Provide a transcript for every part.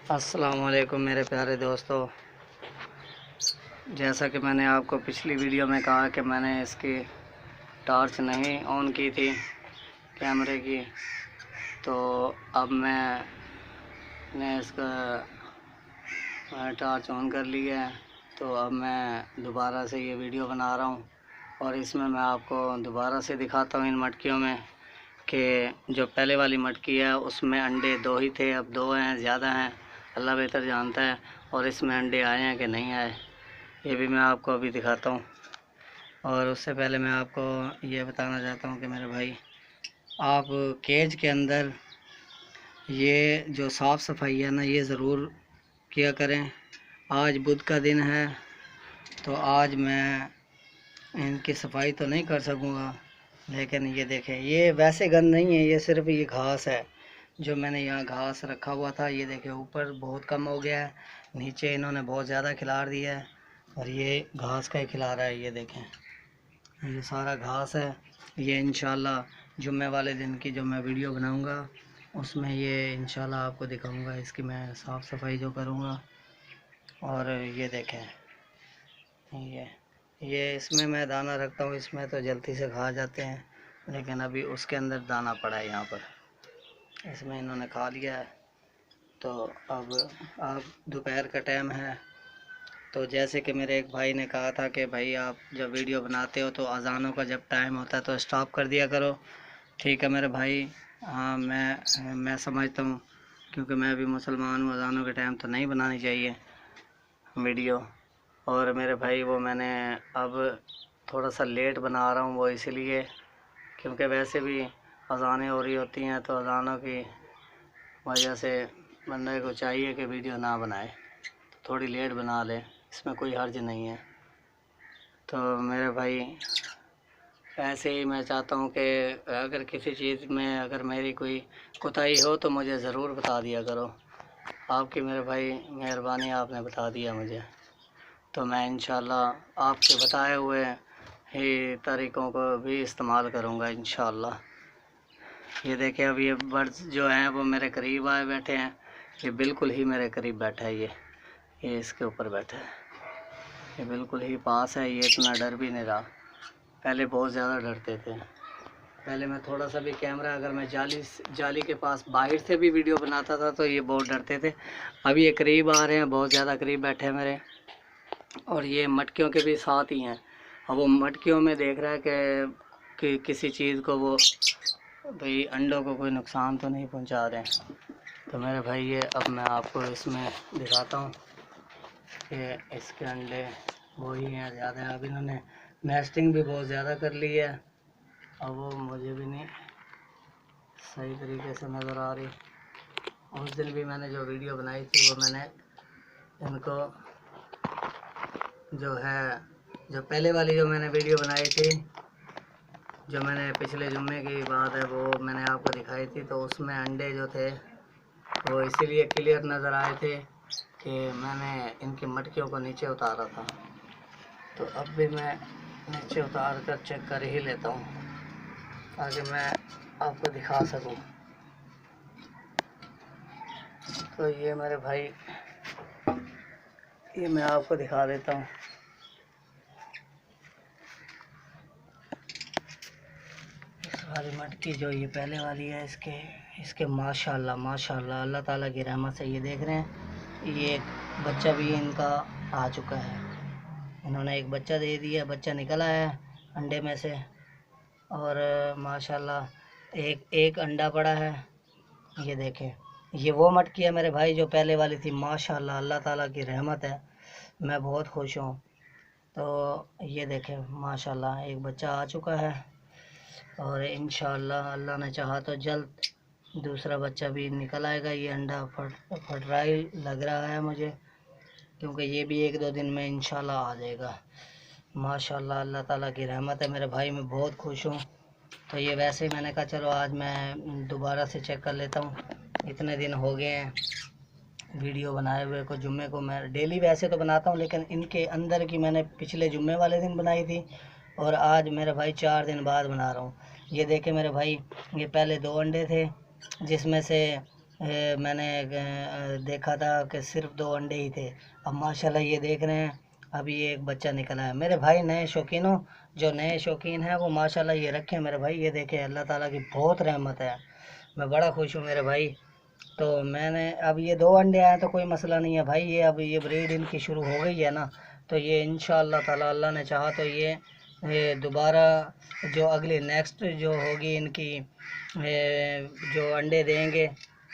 अस्सलाम वालेकुम मेरे प्यारे दोस्तों। जैसा कि मैंने आपको पिछली वीडियो में कहा कि मैंने इसकी टॉर्च नहीं ऑन की थी कैमरे की, तो अब मैंने इसका टॉर्च ऑन कर ली है। तो अब मैं दोबारा से ये वीडियो बना रहा हूँ और इसमें मैं आपको दोबारा से दिखाता हूँ इन मटकियों में कि जो पहले वाली मटकी है उसमें अंडे 2 ही थे, अब 2 हैं, ज़्यादा हैं, अल्लाह बेहतर जानता है। और इसमें अंडे आए हैं कि नहीं आए ये भी मैं आपको अभी दिखाता हूँ। और उससे पहले मैं आपको ये बताना चाहता हूँ कि मेरे भाई, आप केज के अंदर ये जो साफ़ सफाई है ना, ये ज़रूर किया करें। आज बुध का दिन है तो आज मैं इनकी सफाई तो नहीं कर सकूँगा, लेकिन ये देखें, ये वैसे गंद नहीं है, ये सिर्फ ये घास है जो मैंने यहाँ घास रखा हुआ था। ये देखें ऊपर बहुत कम हो गया है, नीचे इन्होंने बहुत ज़्यादा खिला दिया है और ये घास का ही खिला रहा है। ये देखें ये सारा घास है। ये इंशाल्लाह जुम्मे वाले दिन की जो मैं वीडियो बनाऊंगा उसमें ये इंशाल्लाह आपको दिखाऊंगा, इसकी मैं साफ़ सफाई जो करूँगा। और ये देखें ये इसमें मैं दाना रखता हूँ, इसमें तो जल्दी से खा जाते हैं, लेकिन अभी उसके अंदर दाना पड़ा है यहाँ पर, इसमें इन्होंने खा लिया है। तो अब दोपहर का टाइम है, तो जैसे कि मेरे एक भाई ने कहा था कि भाई आप जब वीडियो बनाते हो तो अज़ानों का जब टाइम होता है तो स्टॉप कर दिया करो। ठीक है मेरे भाई, हाँ मैं समझता हूँ, क्योंकि मैं भी मुसलमान हूँ, अज़ानों के टाइम तो नहीं बनानी चाहिए वीडियो। और मेरे भाई वो मैंने अब थोड़ा सा लेट बना रहा हूँ, वो इसलिए क्योंकि वैसे भी अज़ानें हो रही होती हैं, तो अज़ानों की वजह से बंदे को चाहिए कि वीडियो ना बनाए, तो थोड़ी लेट बना ले, इसमें कोई हर्ज नहीं है। तो मेरे भाई ऐसे ही मैं चाहता हूँ कि अगर किसी चीज़ में अगर मेरी कोई कोताही हो तो मुझे ज़रूर बता दिया करो। आपकी मेरे भाई मेहरबानी, आपने बता दिया मुझे, तो मैं इंशाल्लाह आपके बताए हुए ही तरीक़ों को भी इस्तेमाल करूँगा इंशाल्लाह। ये देखें अब ये बर्ड्स जो हैं वो मेरे करीब आए बैठे हैं, ये बिल्कुल ही मेरे करीब बैठा है, ये इसके ऊपर बैठा है, ये बिल्कुल ही पास है, ये इतना डर भी नहीं रहा। पहले बहुत ज़्यादा डरते थे, पहले मैं थोड़ा सा भी कैमरा अगर मैं जाली के पास बाहर से भी वीडियो बनाता था तो ये बहुत डरते थे। अभी ये करीब आ रहे हैं, बहुत ज़्यादा करीब बैठे हैं मेरे, और ये मटकियों के भी साथ ही हैं। अब वो मटकियों में देख रहा है कि किसी चीज़ को वो भाई अंडों को कोई नुकसान तो नहीं पहुंचा रहे हैं। तो मेरे भाई ये अब मैं आपको इसमें दिखाता हूँ कि इसके अंडे वही हैं, ज़्यादा है। अब इन्होंने नेस्टिंग भी बहुत ज़्यादा कर ली है, अब वो मुझे भी नहीं सही तरीके से नज़र आ रही। उस दिन भी मैंने जो वीडियो बनाई थी वो मैंने इनको जो है, जो पहले वाली जो मैंने वीडियो बनाई थी, जो मैंने पिछले जुम्मे की बात है, वो मैंने आपको दिखाई थी, तो उसमें अंडे जो थे वो इसीलिए क्लियर नज़र आए थे कि मैंने इनकी मटकियों को नीचे उतारा था। तो अब भी मैं नीचे उतार कर चेक कर ही लेता हूँ ताकि मैं आपको दिखा सकूँ। तो ये मेरे भाई, ये मैं आपको दिखा देता हूँ। इस वाली मटकी जो ये पहले वाली है, इसके माशाल्लाह माशाल्लाह अल्लाह ताला की रहमत से ये देख रहे हैं, ये एक बच्चा भी इनका आ चुका है। इन्होंने एक बच्चा दे दिया, बच्चा निकला है अंडे में से, और माशाल्लाह एक अंडा पड़ा है। ये देखें, ये वो मटकी है मेरे भाई जो पहले वाली थी। माशाल्लाह अल्लाह ताला की रहमत है, मैं बहुत खुश हूँ। तो ये देखें माशाल्लाह एक बच्चा आ चुका है, और इंशाल्लाह अल्लाह ने चाहा तो जल्द दूसरा बच्चा भी निकल आएगा। ये अंडा फट रहा ही लग रहा है मुझे, क्योंकि ये भी 1-2 दिन में इंशाल्लाह आ जाएगा। माशाल्लाह अल्लाह ताला की रहमत है मेरे भाई, मैं बहुत खुश हूँ। तो ये वैसे ही मैंने कहा चलो आज मैं दोबारा से चेक कर लेता हूँ, इतने दिन हो गए हैं वीडियो बनाए हुए को। जुम्मे को मैं डेली वैसे तो बनाता हूँ, लेकिन इनके अंदर की मैंने पिछले जुम्मे वाले दिन बनाई थी, और आज मेरे भाई 4 दिन बाद बना रहा हूँ। ये देखे मेरे भाई, ये पहले 2 अंडे थे जिसमें से मैंने देखा था कि सिर्फ 2 अंडे ही थे। अब माशाल्लाह ये देख रहे हैं, अभी ये एक बच्चा निकला है। मेरे भाई नए शौकीनों, जो नए शौकीन हैं वो माशाल्लाह ये रखें मेरे भाई, ये देखें अल्लाह ताला की बहुत रहमत है। मैं बड़ा खुश हूँ मेरे भाई। तो मैंने अब ये 2 अंडे आए तो कोई मसला नहीं है भाई, ये अब ये ब्रीड इनकी शुरू हो गई है ना, तो ये इंशाअल्लाह ताला अल्लाह ने चाहा तो ये दोबारा जो अगली नेक्स्ट जो होगी इनकी जो अंडे देंगे,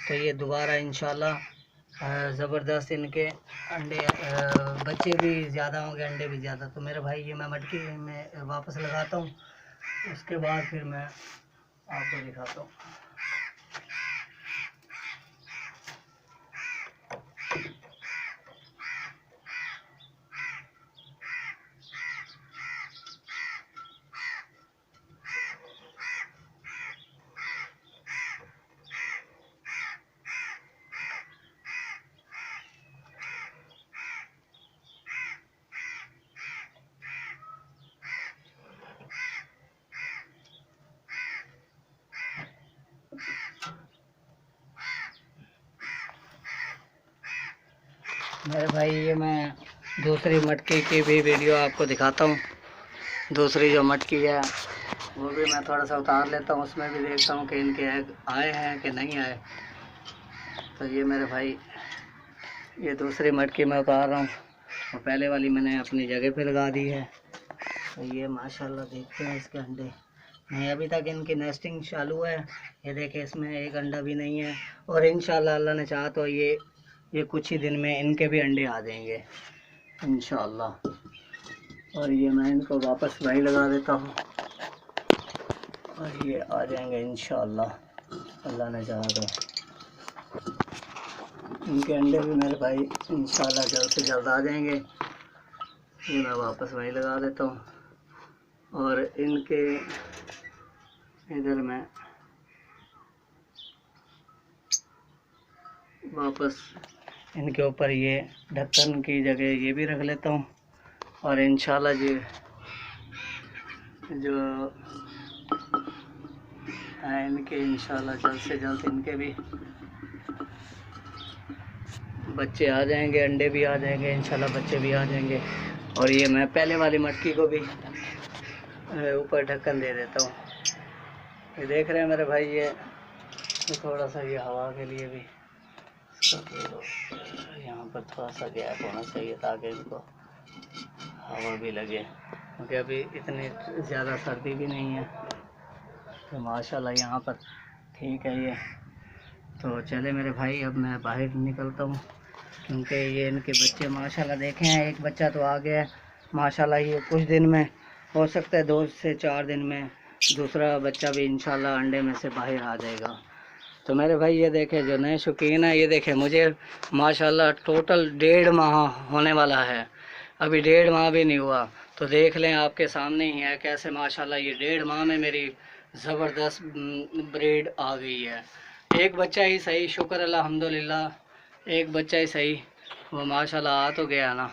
तो ये दोबारा इंशाल्लाह ज़बरदस्त इनके अंडे बच्चे भी ज़्यादा होंगे, अंडे भी ज़्यादा। तो मेरे भाई ये मैं मटकी में वापस लगाता हूँ, उसके बाद फिर मैं आपको दिखाता हूँ। मेरे भाई ये मैं दूसरी मटकी की भी वीडियो आपको दिखाता हूँ। दूसरी जो मटकी है वो भी मैं थोड़ा सा उतार लेता हूँ, उसमें भी देखता हूँ कि इनके एग आए हैं कि नहीं आए। तो ये मेरे भाई ये दूसरी मटकी मैं उतार रहा हूँ और पहले वाली मैंने अपनी जगह पे लगा दी है। तो ये माशाल्लाह देखते हैं इसके अंडे नहीं, अभी तक इनकी नेस्टिंग चालू है। ये देखें इसमें एक अंडा भी नहीं है, और इंशाल्लाह अल्लाह ने चाहा तो ये कुछ ही दिन में इनके भी अंडे आ जाएंगे इंशाल्लाह। और ये मैं इनको वापस वही लगा देता हूँ और ये आ जाएंगे इंशाल्लाह अल्लाह ने चाहा तो। इनके अंडे भी मेरे भाई इंशाल्लाह जल्द से जल्द आ जाएंगे। ये मैं वापस वही लगा देता हूँ और इनके इधर मैं वापस इनके ऊपर ये ढक्कन की जगह ये भी रख लेता हूँ और इंशाल्लाह जी जो है इनके इंशाल्लाह जल्द से जल्द इनके भी बच्चे आ जाएंगे, अंडे भी आ जाएंगे इंशाल्लाह, बच्चे भी आ जाएंगे। और ये मैं पहले वाली मटकी को भी ऊपर ढक्कन दे देता हूँ। ये देख रहे हैं मेरे भाई, ये थोड़ा सा ये हवा के लिए भी यहाँ पर थोड़ा सा गैप होना चाहिए ताकि इनको हवा भी लगे, क्योंकि अभी इतनी ज़्यादा सर्दी भी नहीं है। तो माशाल्लाह यहाँ पर ठीक है ये। तो चले मेरे भाई अब मैं बाहर निकलता हूँ, क्योंकि ये इनके बच्चे माशाल्लाह देखे हैं, एक बच्चा तो आ गया है माशाल्लाह। ये कुछ दिन में हो सकता है 2 से 4 दिन में दूसरा बच्चा भी इंशाल्लाह अंडे में से बाहर आ जाएगा। तो मेरे भाई ये देखें जो नए शौकीन है, ये देखें मुझे माशाल्लाह टोटल 1.5 माह होने वाला है, अभी 1.5 माह भी नहीं हुआ। तो देख लें आपके सामने ही है कैसे माशाल्लाह ये 1.5 माह में मेरी ज़बरदस्त ब्रीड आ गई है। एक बच्चा ही सही, शुक्र अल्हम्दुलिल्लाह, एक बच्चा ही सही वो माशाल्लाह आ तो गया ना।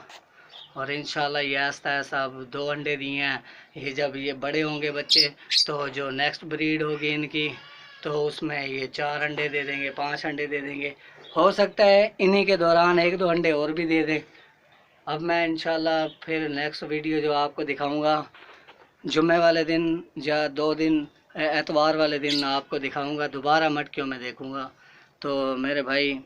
और इंशाल्लाह ये ऐसा ऐसा 2 अंडे दिए हैं, ये जब ये बड़े होंगे बच्चे तो जो नेक्स्ट ब्रीड होगी इनकी तो उसमें ये 4 अंडे दे देंगे, 5 अंडे दे देंगे। हो सकता है इन्हीं के दौरान 1-2 अंडे और भी दे दे। अब मैं इंशाल्लाह फिर नेक्स्ट वीडियो जो आपको दिखाऊंगा जुम्मे वाले दिन या 2 दिन एतवार वाले दिन आपको दिखाऊंगा, दोबारा मटकियों में देखूंगा। तो मेरे भाई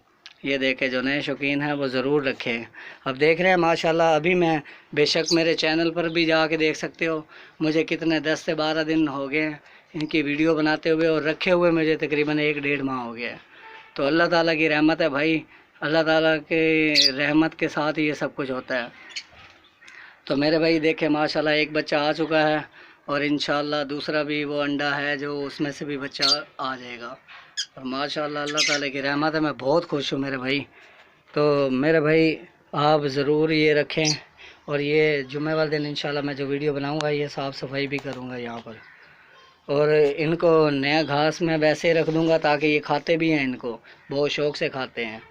ये देखे जो नए शौकीन हैं वो ज़रूर रखें। अब देख रहे हैं माशाल्लाह, अभी मैं बेशक मेरे चैनल पर भी जाके देख सकते हो, मुझे कितने 10 से 12 दिन हो गए हैं इनकी वीडियो बनाते हुए, और रखे हुए मुझे तकरीबन 1-1.5 माह हो गया है। तो अल्लाह ताला की रहमत है भाई, अल्लाह ताला के रहमत के साथ ही ये सब कुछ होता है। तो मेरे भाई देखे माशाल्लाह एक बच्चा आ चुका है और इंशाल्लाह दूसरा भी वो अंडा है जो उसमें से भी बच्चा आ जाएगा। और माशाल्लाह अल्लाह ताला की रहमत है, मैं बहुत खुश हूँ मेरे भाई। तो मेरे भाई आप ज़रूर ये रखें, और ये जुम्मे वाले दिन इंशाल्लाह मैं जो वीडियो बनाऊँगा ये साफ़ सफाई भी करूँगा यहाँ पर, और इनको नया घास मैं वैसे रख दूँगा ताकि ये खाते भी हैं, इनको बहुत शौक़ से खाते हैं।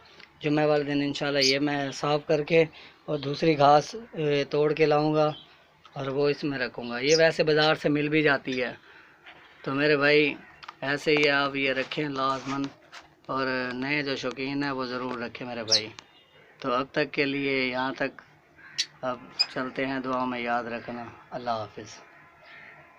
जुम्मे वाले दिन इंशाल्लाह ये मैं साफ़ करके और दूसरी घास तोड़ के लाऊंगा और वो इसमें रखूँगा। ये वैसे बाज़ार से मिल भी जाती है। तो मेरे भाई ऐसे ही आप ये रखें लाजमन, और नए जो शौकीन हैं वो ज़रूर रखें मेरे भाई। तो अब तक के लिए यहाँ तक, अब चलते हैं, दुआ में याद रखना। अल्लाह हाफिज़।